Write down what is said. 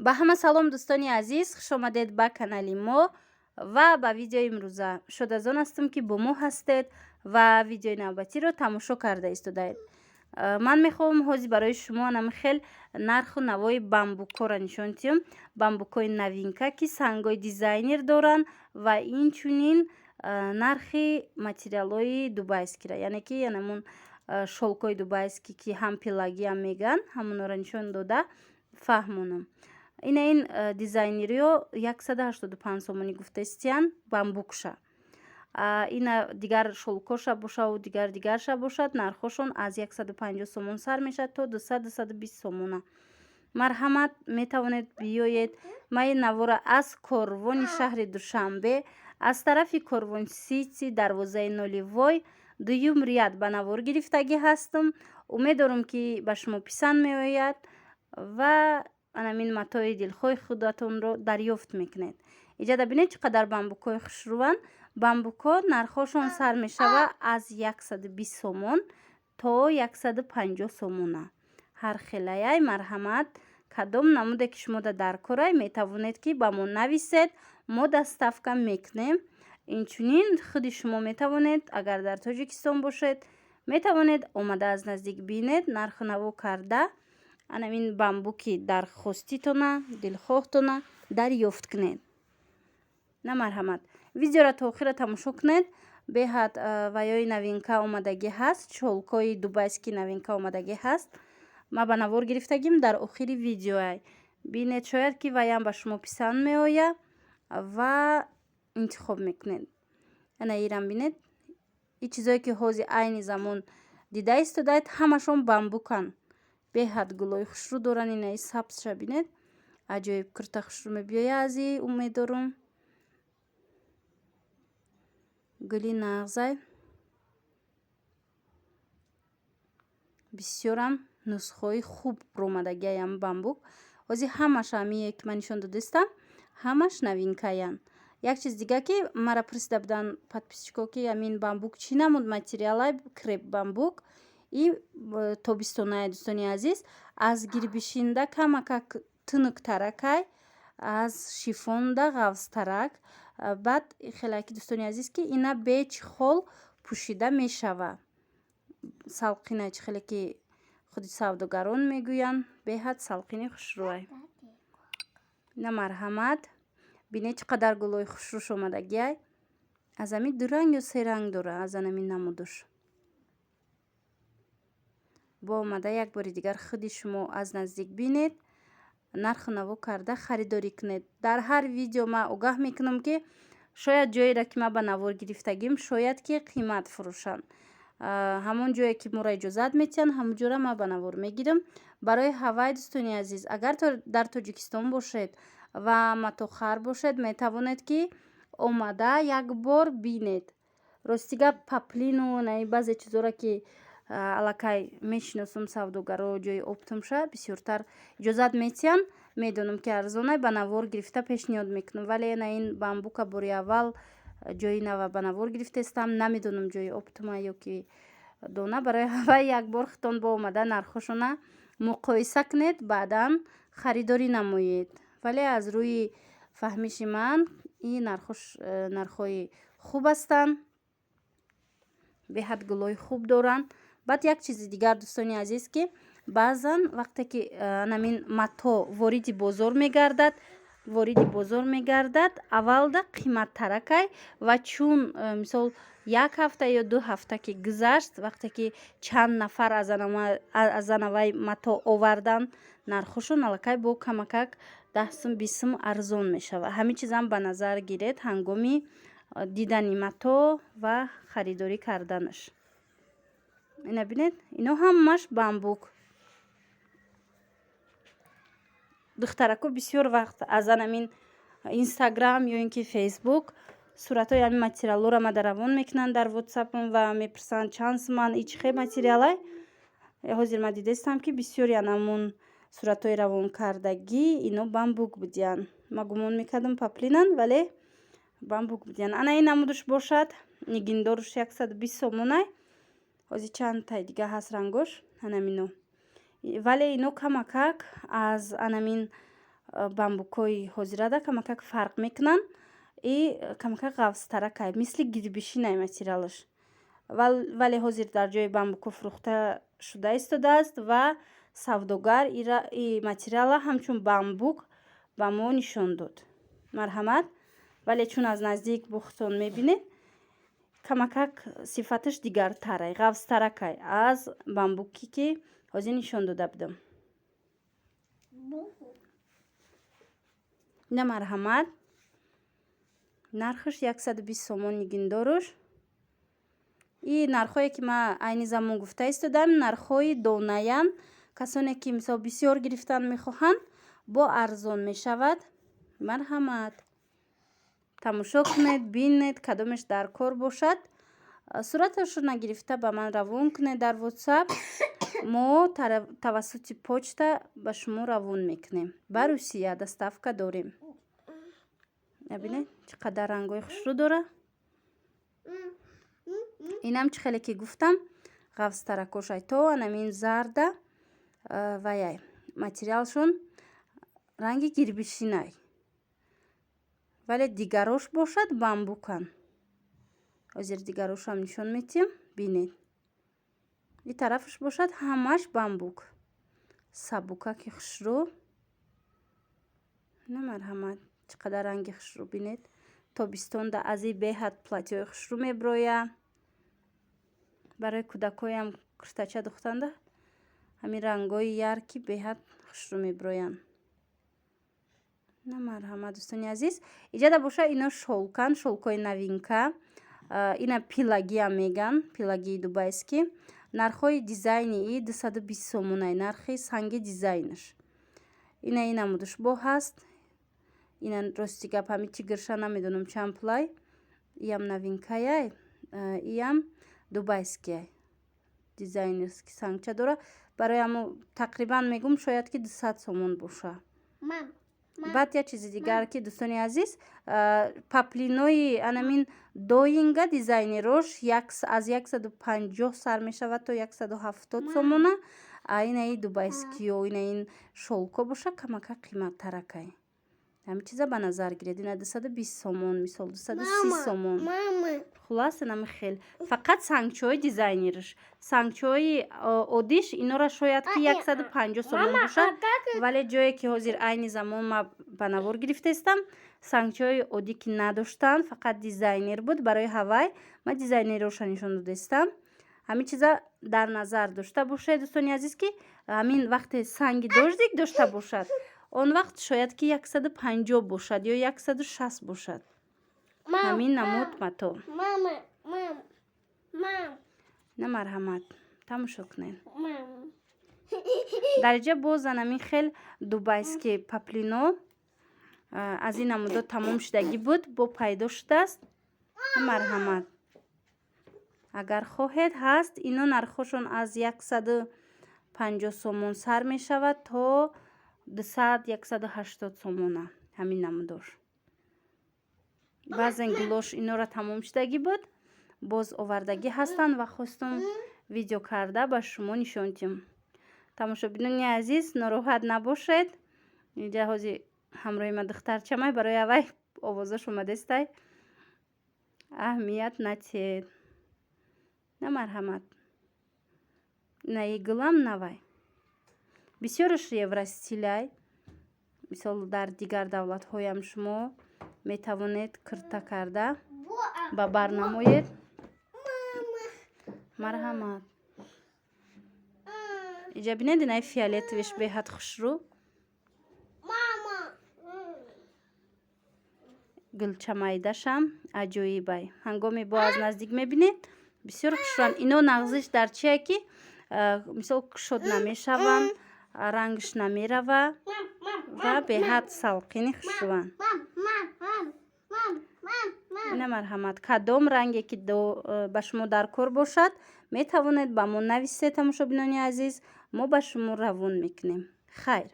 ба ҳама салом дӯстони азиз, хушомадед ба канали мо ва ба видеои имрӯза. Шод аз он ҳастам ки бо мо ҳастед ва видеои навбатиро тамошо карда истодаед. Ман мехоҳам ҳозир барои шумо анамихел нарху навои бамбукҳоро нишон диҳам. Бамбукҳои навинка ки сангҳои дизайнер доранд ва инчунин нархи материалҳои дубайскиро, яъне ки янамун шолкҳои дубайскӣ ки ҳам пелагӣ ҳам мегӯянд, ҳамонро нишон дода фаҳмонам. Ин дизайнериҳо 185 сомонӣ гуфта истиянд бамбукша. Ина дигар шолкоша бошад ва дигарша бошад. Нархошон аз 150 сомон сар мешавад то 200-220 сомона. Марҳамат, метавонед биёед. Ман ин навора аз корвони шаҳри Душанбе, аз тарафи корвонсити дарвозаи Нолевой, дуюм ряд ба навор гирифтагӣ ҳастам. Умедворам ки ба шумо писанд меояд ва анамин матои дилхоҳи худатонро дарёфт мекунед. Иҷода бинед чӣ қадар бамбукҳои хушрӯанд. Бамбукҳо нархошон сар мешавад аз 120 сомон то 150 сомона. Ҳар хелаяй. Марҳамат, кадом намуде ки шумо дар корай, метавонед ки ба мо нависед, мо доставка мекунем. Инчунин худи шумо метавонед, агар дар Тоҷикистон бошед, метавонед омада аз наздик бинед, нарху наво карда анамин бамбуки дархоститона, дилхоҳтона дарёфт кунед. На марҳамат. Видеоро то охира тамошо кунед. Беҳад ваёи навинка омадагӣ ҳаст, шолкои дубайски навинка омадагӣ ҳаст. Ман ба навор гирифтагим дар охири видеоай. Бинед, шояд ки ваям ба шумо писанд меоя ва интихоб мекунед. Ана ирам бинед. И чизое ки ҳозир айни замон дида истодаед, ҳамашон бамбуканд. Беҳад гулои хушрӯ доранд. Инаи сабзша бинед. Аҷоиб курта хушрӯ мебиёя ази умедворам. гули нағзай бисёрам нусхаҳои хуб ромадагиай ам бамбук. ҳозир ҳамаш ҳамие ки ман нишон додистам ҳамаш новинкаянд. Як чиз дига ки мара пурсида буданд подписчико ки амин бамбук чӣ намуд материалай, креп бамбук и тобистонае дӯстони азиз, аз гирбишинда камака тунуктаракай, аз шифонда ғафстарак. баъд хелаки дӯстони азиз ки ина беч хол пӯшида мешава. салқина чӣ хеле ки худи савдогарон мегӯянд, беҳад салқини хушрӯай. на марҳамат. бинед чӣ қадар гулои хушрӯш омадагиай. аз амин дуранг ё се ранг дора, аз анамин намудуш. бо омада як бори дигар худи шумо аз наздик бинед, нарху наво карда харидорӣ кунед. дар ҳар видео ман огаҳ мекунам ки шояд ҷоеро ки ман ба навор гирифтагим, шояд ки қимат фурӯшанд. ҳамон ҷое ки моро иҷозат метиҳанд, ҳамон ҷоро ман ба навор мегирам. барои ҳавай дӯстони азиз, агар дар Тоҷикистон бошед ва матохар бошед, метавонед ки омада як бор бинед. Ростига паплину наи баъзе чизоро ки аллакай мешиносам савдогаро ҷои оптумша бисёртар иҷозат метиҳанд. медонам ки арзонай, ба навор гирифта пешниҳод мекунам. вале на ин бамбука бори аввал ҷои нава ба навор гирифтаистам, намедонам ҷои оптума ё ки дона. барои ҳавай як бор хитон бо омада нархошона муқоиса кунед, баъдан харидорӣ намоед. вале аз рӯи фаҳмиши ман ин нархҳои хуб ҳастанд, беҳад гулои хуб доранд. баъд як чизи дигар дӯстони азиз ки баъзан вақте ки намин мато вориди бозор мегардад, аввалда қиматтаракай ва чун мисол як ҳафта ё 2 ҳафта ки гузашт, вақте ки чанд нафар аз анавай мато оварданд, нархошон аллакай бо камакак 10 сум 20 сум арзон мешавад. ҳамин чизам ба назар гиред ҳангоми дидани мато ва харидорӣ карданаш. ина бинед, ино ҳамаш бамбук. духтарако бисёр вақт аз анамин инстаграм ё ин ки фейсбук суратҳои ҳамин материалҳоро мада равон мекунанд дар ватсапам ва мепурсанд чанд суман и чӣ хел материалай. ҳозир ман дидаистам ки бисёри анамун суратҳои равонкардагӣ ино бамбук будиянд. ман гумон мекардам паплинанд, вале бамбук будиянд. ана ин намудуш бошад, нигиндоруш 120 сомонай. ҳозир чанд тай дига ҳаст рангош, анамино. вале ино камакак аз анамин бамбукҳои ҳозирада камакак фарқ мекунанд. И камакак ғафстаракай мисли гирбишинай материалаш, вале ҳозир дар ҷои бамбуко фурӯхта шуда истодааст ва савдогар и материала ҳамчун бамбук ба мо нишон дод. Марҳамат. Вале чун аз наздик бухтон мебинед, камакак сифаташ дигартарай, ғафстаракай аз бамбуки ки ҳозир нишон дода будам. ина марҳамат. нархаш 120 сомон нигиндоруш. И нархое ки ма айни замон гуфта истодам, нархҳои донаян. Касоне ки мисол бисёр гирифтан мехоҳанд, бо арзон мешавад. Марҳамат. тамошо кунед, бинед кадомеш дар кор бошад. сураташро нагирифта ба ман равон кунед дар WhatsApp. мо тавассути почта ба шумо равон мекунем. Ба Русия доставка дорем. набинед чӣ қадар рангҳои хушрӯ дора. инам чӣ хеле ки гуфтам, ғафстаракошай то анамин зарда ваяй материалшон ранги гирбишинай, вале дигарош бошад бамбукан. ҳозир дигарошам нишон метиҳам. бинед и тарафаш бошад ҳамаш бамбук. сабукаки хушрӯ. на марҳамат чӣ қадар ранги хушрӯ бинед. тобистонда аз и беҳад платьёи хушрӯ меброя. барои кӯдакоям куртача духтанда ҳамин рангҳои ярки беҳад хушрӯ меброянд. на марҳамат дӯстони азиз. иҷада боша ино шолкан, шолкои новинка. ина пилагиам меган, пилагии дубайский. нархҳои дизайни и 220 сомонай, нархи санги дизайнаш. ина и намудуш бо ҳаст. ина рости гап ҳами тигрша намедонам чанд пулай. иам новинкаяй, иам дубайскияй. дизайнерский сангча дора. барои ҳамо тақрибан мегум шояд ки 200 сомон боша. баъд як чизи дигар ки дӯстони азиз, паплинои анамин доинга дизайнерош аз 150 сар мешавад то 170 сомона. инаи дубайскиё, инаин шолко боша камакак қиматтаракай. ҳамин чиза ба назар гиред. ина 220 сомон, мисол 230 сомон. хулас инами хел. фақат сангчои дизайнерш. сангчои одиш инора шояд ки 150 сомон бошад. вале ҷое ки ҳозир айни замон ма ба навор гирифтаистам, сангчои одӣ ки надоштанд, фақат дизайнер буд. барои ҳавай ма дизайнероша нишон додаистам. ҳамин чиза дар назар дошта бошед дӯстони азиз ки ҳамин вақте санги дождик дошта бошад, он вақт шояд ки 150 бошад ё 160 бошад. ҳамин намуд мато. на марҳамат. тамошо кунед. дар иҷа боз анамин хел дубайский паплино аз ин намудот тамом шудагӣ буд, бо пайдо шудааст. на марҳамат. агар хоҳед ҳаст. ино нархошон аз 150 сомон сар мешавад то 200-180 сомона. ҳамин намудор. баъзен гулош инора тамом шудагӣ буд, боз овардагӣ ҳастанд ва хостум видео карда ба шумо нишон диҳам. тамошобинони азиз, нороҳат набошед. иҷа ҳозир ҳамроҳи ма духтарчамай, барои авай овозаш омадастай. аҳамият натиҳед. на марҳамат. наи гулам навай. бисёраш евростилай. мисол дар дигар давлатҳоям шумо метавонед кирта карда ба барнамоед. марҳамат. иҷа бинед инаи фиолетовиш беҳад хушрӯ. гулчамайдашам аҷоибай. ҳангоми бо аз наздик мебинед бисёр хушрӯанд. ино нағзиш дар чие ки мисол кушод намешаванд, рангш намерава ва беҳад салқини хушрӯанд. ина марҳамат. кадом ранге ки ба шумо дар кор бошад метавонед ба мо нависед. тамошобинони азиз, мо ба шумо равон мекунем. хайр.